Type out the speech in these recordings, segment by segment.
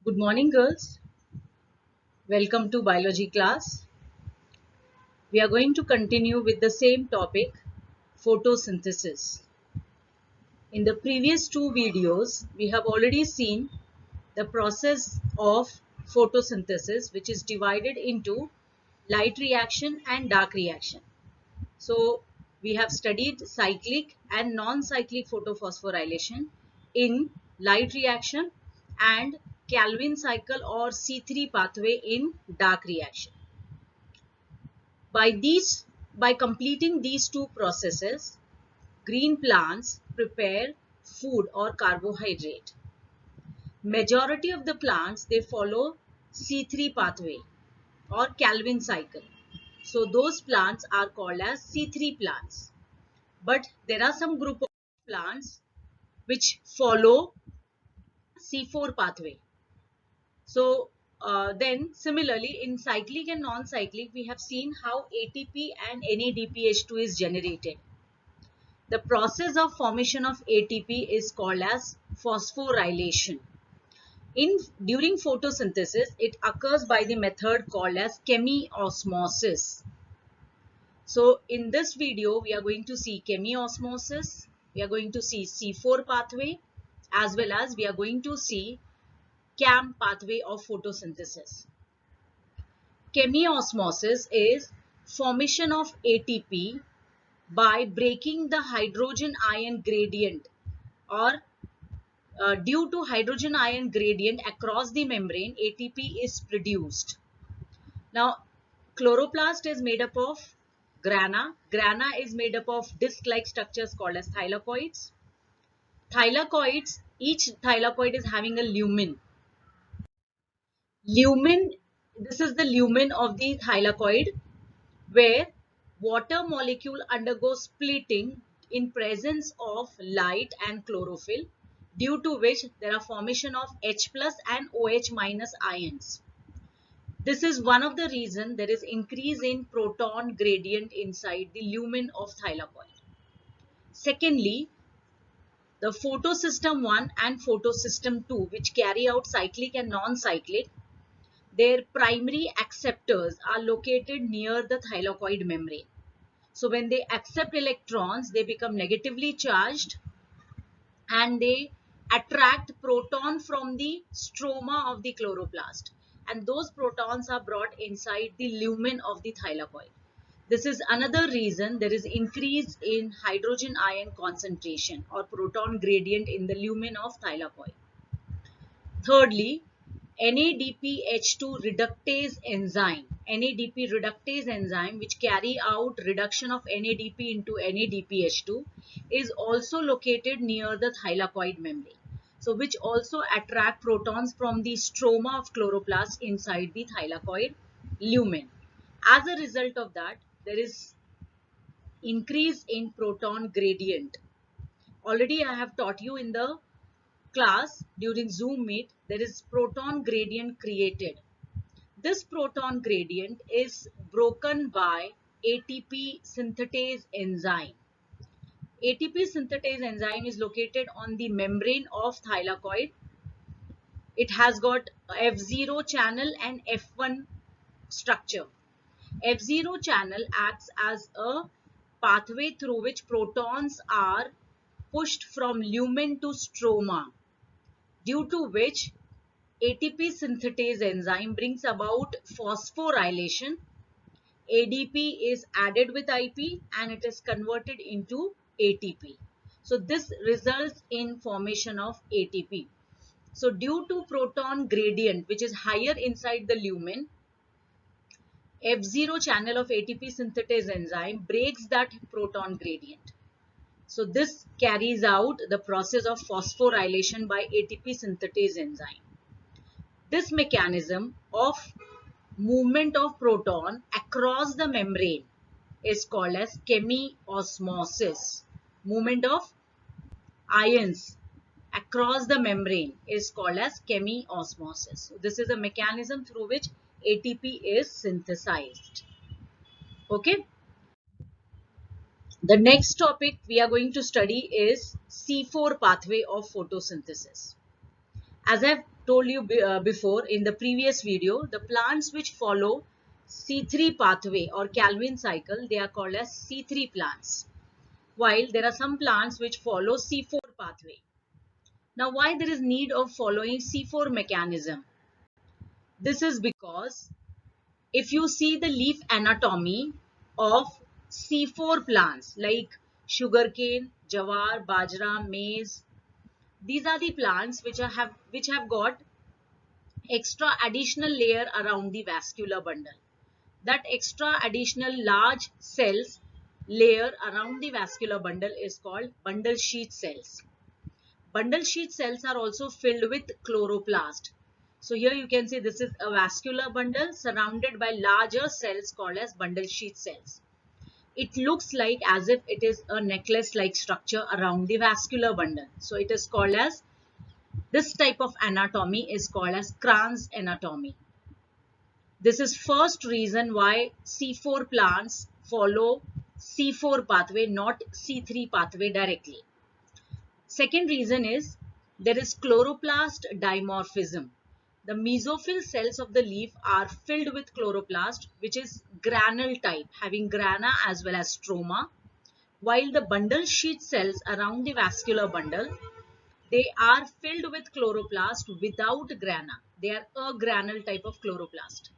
Good morning, girls. Welcome to biology class. We are going to continue with the same topic, photosynthesis. In the previous two videos, we have already seen the process of photosynthesis, which is divided into light reaction and dark reaction. So, we have studied cyclic and non-cyclic photophosphorylation in light reaction and Calvin cycle or C3 pathway in dark reaction. By completing these two processes, green plants prepare food or carbohydrate. Majority of the plants, they follow C3 pathway or Calvin cycle. So those plants are called as C3 plants. But there are some group of plants which follow C4 pathway. So then similarly in cyclic and non-cyclic, we have seen how ATP and NADPH2 is generated. The process of formation of ATP is called as phosphorylation. During photosynthesis, it occurs by the method called as chemiosmosis. So in this video, we are going to see chemiosmosis, we are going to see C4 pathway, as well as we are going to see CAM pathway of photosynthesis. Chemiosmosis is formation of ATP by breaking the hydrogen ion gradient or due to hydrogen ion gradient across the membrane, ATP is produced. Now, chloroplast is made up of grana. Grana is made up of disc-like structures called as thylakoids. Thylakoids, each thylakoid is having a lumen. Lumen, this is the lumen of the thylakoid where water molecule undergoes splitting in presence of light and chlorophyll, due to which there are formation of H plus and OH minus ions. This is one of the reasons there is increase in proton gradient inside the lumen of thylakoid. Secondly, the photosystem 1 and photosystem 2, which carry out cyclic and non-cyclic, their primary acceptors are located near the thylakoid membrane. So when they accept electrons, they become negatively charged and they attract proton from the stroma of the chloroplast, and those protons are brought inside the lumen of the thylakoid. This is another reason there is increase in hydrogen ion concentration or proton gradient in the lumen of thylakoid. Thirdly, NADPH2 reductase enzyme, NADP reductase enzyme, which carry out reduction of NADP into NADPH2, is also located near the thylakoid membrane. So which also attract protons from the stroma of chloroplast inside the thylakoid lumen. As a result of that, there is increase in proton gradient. Already I have taught you in the class during Zoom meet, there is proton gradient created. This proton gradient is broken by ATP synthetase enzyme. ATP synthetase enzyme is located on the membrane of thylakoid. It has got F0 channel and F1 structure. F0 channel acts as a pathway through which protons are pushed from lumen to stroma, due to which ATP synthetase enzyme brings about phosphorylation. ADP is added with IP and it is converted into ATP. So this results in formation of ATP. So due to proton gradient, which is higher inside the lumen, F0 channel of ATP synthetase enzyme breaks that proton gradient. So this carries out the process of phosphorylation by ATP synthetase enzyme. This mechanism of movement of proton across the membrane is called as chemiosmosis. Movement of ions across the membrane is called as chemiosmosis. So this is a mechanism through which ATP is synthesized. Okay. The next topic we are going to study is C4 pathway of photosynthesis. As I've told you before in the previous video, the plants which follow C3 pathway or Calvin cycle, they are called as C3 plants, while there are some plants which follow C4 pathway. Now, why there is need of following C4 mechanism? This is because if you see the leaf anatomy of C4 plants like sugarcane, jawar, bajra, maize, these are the plants which have got extra additional layer around the vascular bundle. That extra additional large cells layer around the vascular bundle is called bundle sheath cells. Bundle sheath cells are also filled with chloroplast. So here you can see this is a vascular bundle surrounded by larger cells called as bundle sheath cells. It looks like as if it is a necklace like structure around the vascular bundle. So it is called as, this type of anatomy is called as Kranz anatomy. This is first reason why C4 plants follow C4 pathway, not C3 pathway directly. Second reason is there is chloroplast dimorphism. The mesophyll cells of the leaf are filled with chloroplast, which is granule type, having grana as well as stroma, while the bundle sheath cells around the vascular bundle, they are filled with chloroplast without grana. They are a granule type of chloroplast.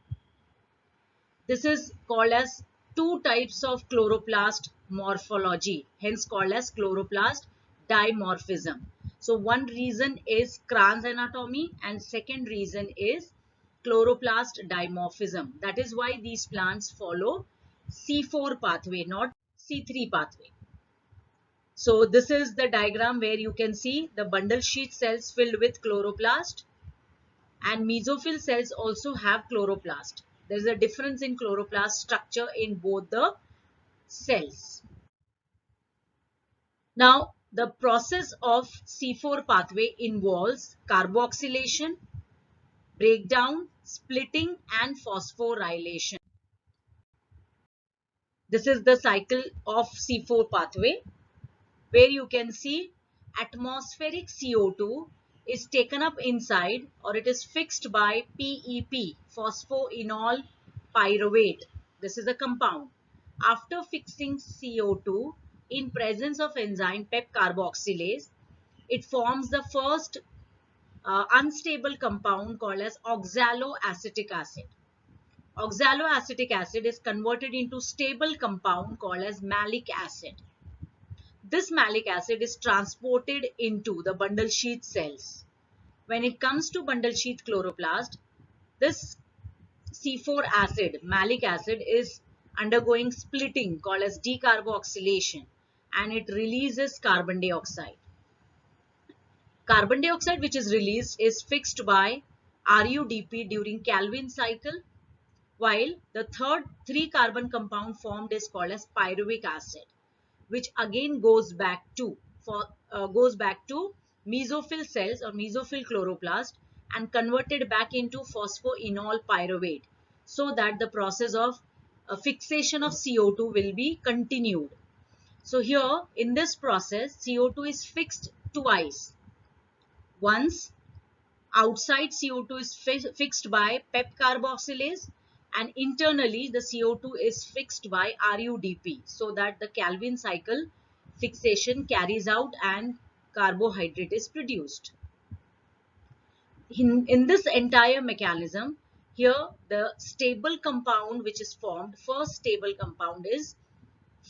This is called as two types of chloroplast morphology, hence called as chloroplast dimorphism. So one reason is Kranz anatomy and second reason is chloroplast dimorphism. That is why these plants follow C4 pathway, not C3 pathway. So this is the diagram where you can see the bundle sheath cells filled with chloroplast, and mesophyll cells also have chloroplast. There is a difference in chloroplast structure in both the cells. Now, the process of C4 pathway involves carboxylation, breakdown, splitting, and phosphorylation. This is the cycle of C4 pathway, where you can see atmospheric CO2 is taken up inside, or it is fixed by PEP, phosphoenol pyruvate. This is a compound. After fixing CO2 in presence of enzyme PEP carboxylase, it forms the first unstable compound called as oxaloacetic acid. Oxaloacetic acid is converted into stable compound called as malic acid. This malic acid is transported into the bundle sheath cells. When it comes to bundle sheath chloroplast, this C4 acid, malic acid, is undergoing splitting called as decarboxylation, and it releases carbon dioxide. Carbon dioxide which is released is fixed by RUDP during Calvin cycle, while the third 3-carbon compound formed is called as pyruvic acid, which again goes back to mesophyll cells or mesophyll chloroplast and converted back into phosphoenol pyruvate, so that the process of fixation of CO2 will be continued. So here in this process, CO2 is fixed twice. Once outside, CO2 is fixed by PEP carboxylase, and internally the CO2 is fixed by RUDP, so that the Calvin cycle fixation carries out and carbohydrate is produced. In this entire mechanism, here the stable compound which is formed, first stable compound is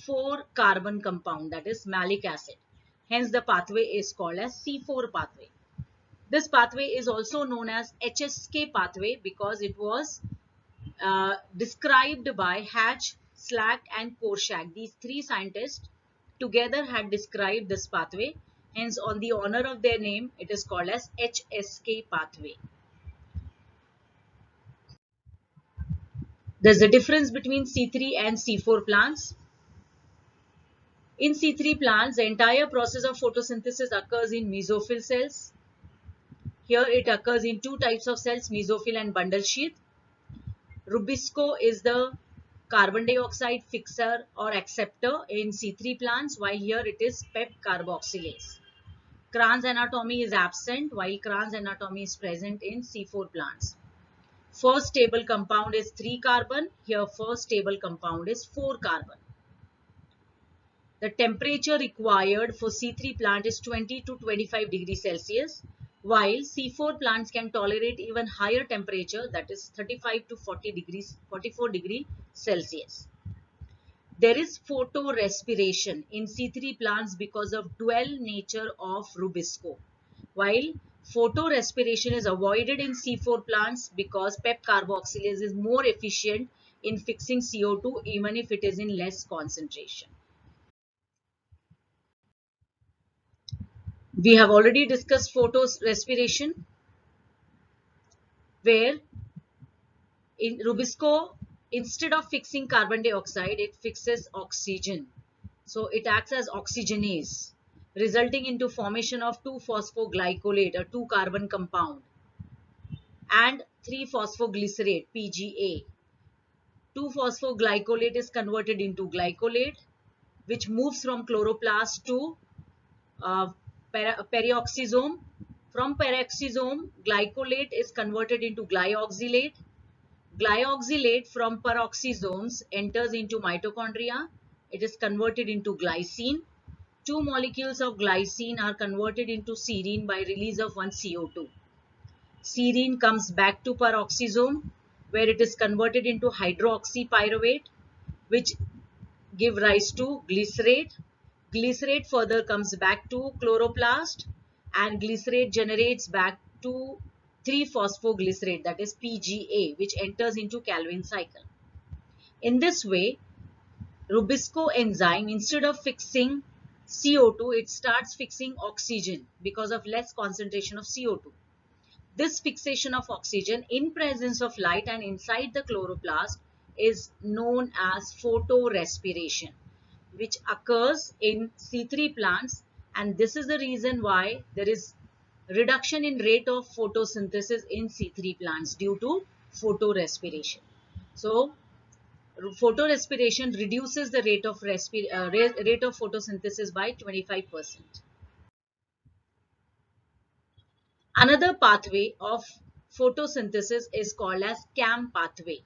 4-carbon compound, that is malic acid. Hence the pathway is called as C4 pathway. This pathway is also known as HSK pathway because it was described by Hatch, Slack and Korshak. These 3 scientists together had described this pathway. Hence, on the honor of their name, it is called as HSK pathway. There's a difference between C3 and C4 plants. In C3 plants, the entire process of photosynthesis occurs in mesophyll cells. Here it occurs in 2 types of cells, mesophyll and bundle sheath. Rubisco is the carbon dioxide fixer or acceptor in C3 plants, while here it is PEP carboxylase. Kranz anatomy is absent while Kranz anatomy is present in C4 plants. First stable compound is 3 carbon. Here first stable compound is 4 carbon. The temperature required for C3 plant is 20 to 25 degrees Celsius, while C4 plants can tolerate even higher temperature, that is 35 to 44 degrees Celsius. There is photorespiration in C3 plants because of dual nature of Rubisco, while photorespiration is avoided in C4 plants because PEP carboxylase is more efficient in fixing CO2 even if it is in less concentration. We have already discussed photorespiration, where in Rubisco, instead of fixing carbon dioxide, it fixes oxygen. So it acts as oxygenase, resulting into formation of 2-phosphoglycolate, a 2-carbon compound, and 3-phosphoglycerate, PGA. 2-phosphoglycolate is converted into glycolate, which moves from chloroplast to uh, peroxisome. From peroxisome, glycolate is converted into glyoxylate. Glyoxylate from peroxisomes enters into mitochondria. It is converted into glycine. Two molecules of glycine are converted into serine by release of one CO2. Serine comes back to peroxisome, where it is converted into hydroxypyruvate, which give rise to glycerate. Glycerate further comes back to chloroplast, and glycerate generates back to 3-phosphoglycerate, that is PGA, which enters into Calvin cycle. In this way, Rubisco enzyme, instead of fixing CO2, it starts fixing oxygen because of less concentration of CO2. This fixation of oxygen in presence of light and inside the chloroplast is known as photorespiration, which occurs in C3 plants, and this is the reason why there is reduction in rate of photosynthesis in C3 plants due to photorespiration. So photorespiration reduces the rate of photosynthesis by 25%. Another pathway of photosynthesis is called as CAM pathway,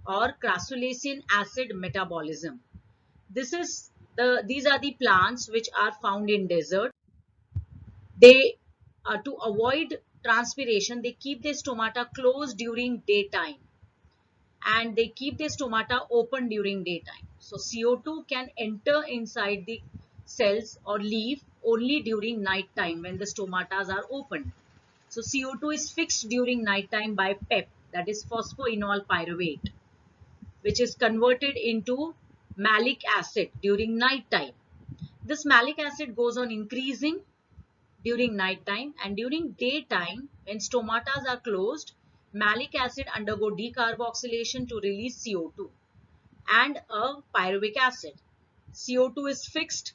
or crassulacean acid metabolism. These are the plants which are found in desert. They to avoid transpiration, they keep their stomata closed during daytime, and they keep their stomata open during daytime. So CO2 can enter inside the cells or leave only during night time when the stomatas are open. So CO2 is fixed during night time by PEP, that is phosphoenol pyruvate, which is converted into malic acid during night time. This malic acid goes on increasing during night time, and during daytime when stomatas are closed, malic acid undergo decarboxylation to release CO2 and a pyruvic acid. CO2 is fixed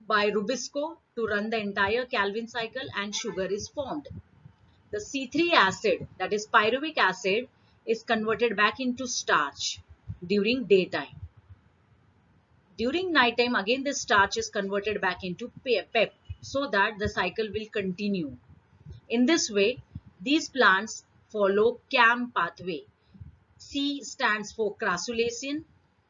by Rubisco to run the entire Calvin cycle, and sugar is formed. The C3 acid, that is pyruvic acid, is converted back into starch during daytime. During night time, again the starch is converted back into PEP so that the cycle will continue. In this way, these plants follow CAM pathway. C stands for crassulacean,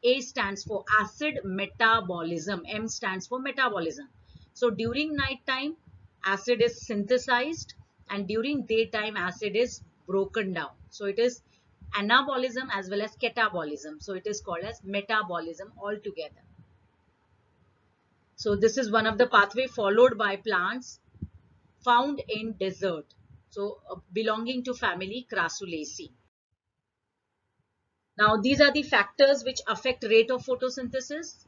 A stands for acid metabolism, M stands for metabolism. So during night time, acid is synthesized, and during daytime, acid is broken down. So it is anabolism as well as catabolism. So it is called as metabolism altogether. So this is one of the pathway followed by plants found in desert. So belonging to family Crassulaceae. Now these are the factors which affect rate of photosynthesis.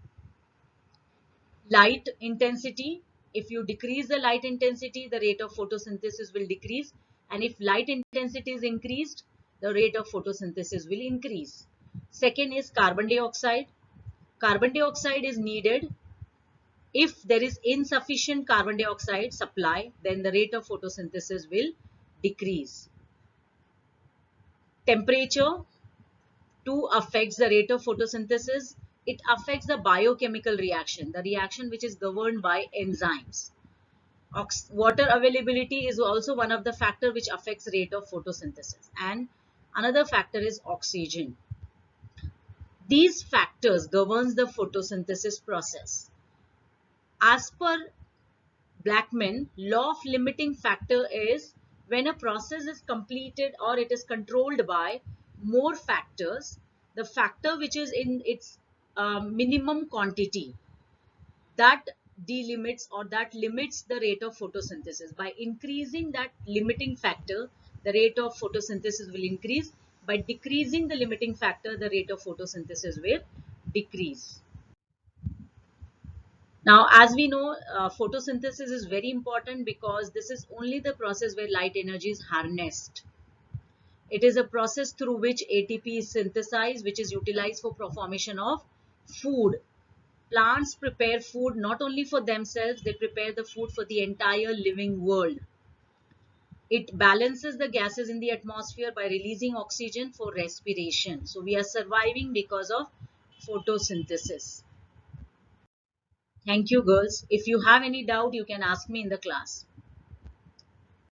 Light intensity. If you decrease the light intensity, the rate of photosynthesis will decrease. And if light intensity is increased, the rate of photosynthesis will increase. Second is carbon dioxide. Carbon dioxide is needed. If there is insufficient carbon dioxide supply, then the rate of photosynthesis will decrease. Temperature too affects the rate of photosynthesis. It affects the biochemical reaction, the reaction which is governed by enzymes. Water availability is also one of the factor which affects rate of photosynthesis, and another factor is oxygen. These factors governs the photosynthesis process. As per Blackman, law of limiting factor is when a process is completed or it is controlled by more factors, the factor which is in its minimum quantity, that delimits or that limits the rate of photosynthesis. By increasing that limiting factor, the rate of photosynthesis will increase. By decreasing the limiting factor, the rate of photosynthesis will decrease. Now, as we know, photosynthesis is very important because this is only the process where light energy is harnessed. It is a process through which ATP is synthesized, which is utilized for formation of food. Plants prepare food not only for themselves, they prepare the food for the entire living world. It balances the gases in the atmosphere by releasing oxygen for respiration. So we are surviving because of photosynthesis. Thank you, girls. If you have any doubt, you can ask me in the class.